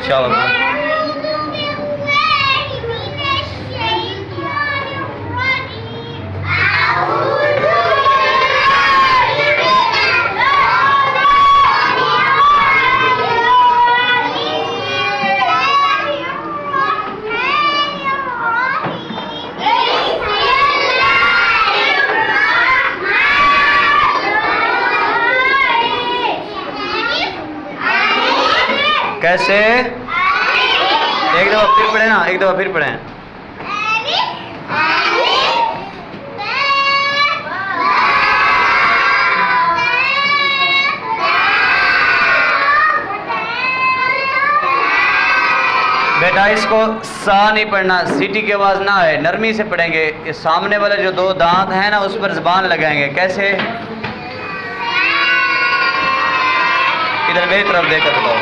शाबाश। कैसे? एक दफा फिर पढ़े ना, एक दफा फिर पढ़े। बेटा इसको सा नहीं पढ़ना, सीटी की आवाज ना है, नरमी से पढ़ेंगे। ये सामने वाले जो दो दांत हैं ना उस पर जुबान लगाएंगे। कैसे? इधर मेरी तरफ देखकर बताओ।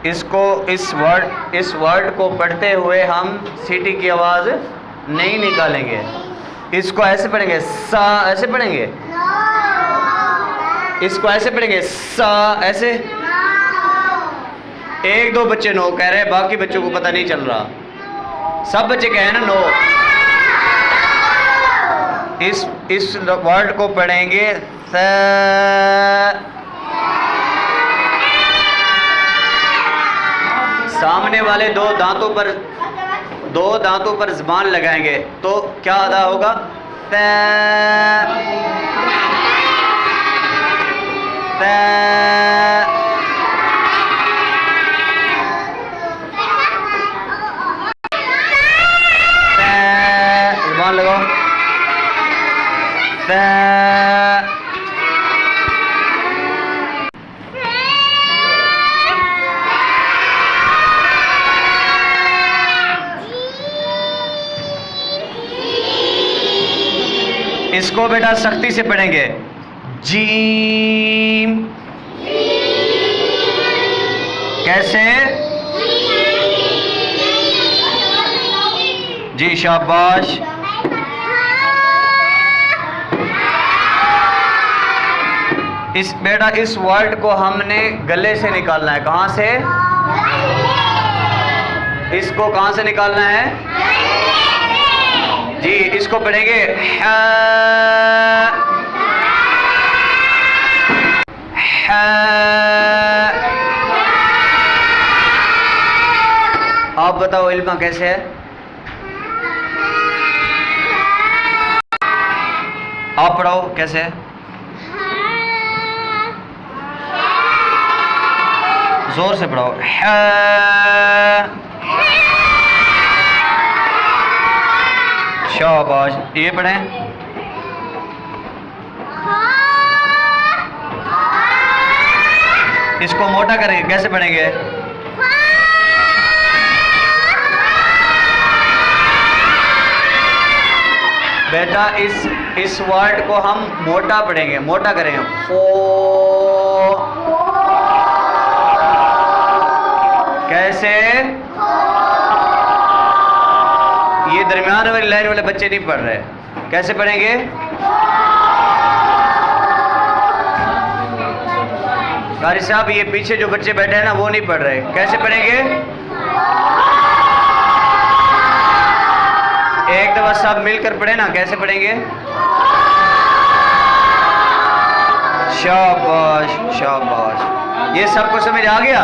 इसको इस वर्ड को पढ़ते हुए हम सीटी की आवाज नहीं निकालेंगे। इसको ऐसे पढ़ेंगे, सा ऐसे पढ़ेंगे। इसको ऐसे पढ़ेंगे, सा ऐसे। एक दो बच्चे नो कह रहे हैं, बाकी बच्चों को पता नहीं चल रहा। सब बच्चे कहे ना नो। इस वर्ड को पढ़ेंगे स। सामने वाले दो दांतों पर जुबान लगाएंगे तो क्या अदा होगा? त त जुबान लगाओ। त इसको बेटा सख्ती से पढ़ेंगे, जीम। कैसे? जी शाबाश। बेटा इस वर्ड को हमने गले से निकालना है। कहां से? इसको कहां से निकालना है? जी इसको पढ़ेंगे आप बताओ इल्मा कैसे है? आप पढ़ाओ कैसे है? जोर से पढ़ाओ। शाबाश। ये पढ़ें। इसको मोटा करेंगे। कैसे पढ़ेंगे? बेटा इस वर्ड को हम मोटा पढ़ेंगे, मोटा करेंगे। कैसे? ये दरमियान वाली लाइन वाले बच्चे नहीं पढ़ रहे। कैसे पढ़ेंगे? कारी साहब ये पीछे जो बच्चे बैठे हैं ना वो नहीं पढ़ रहे। कैसे पढ़ेंगे? एक दफा सब मिलकर पढ़े ना। कैसे पढ़ेंगे? शाबाश शाबाश। ये सबको समझ आ गया?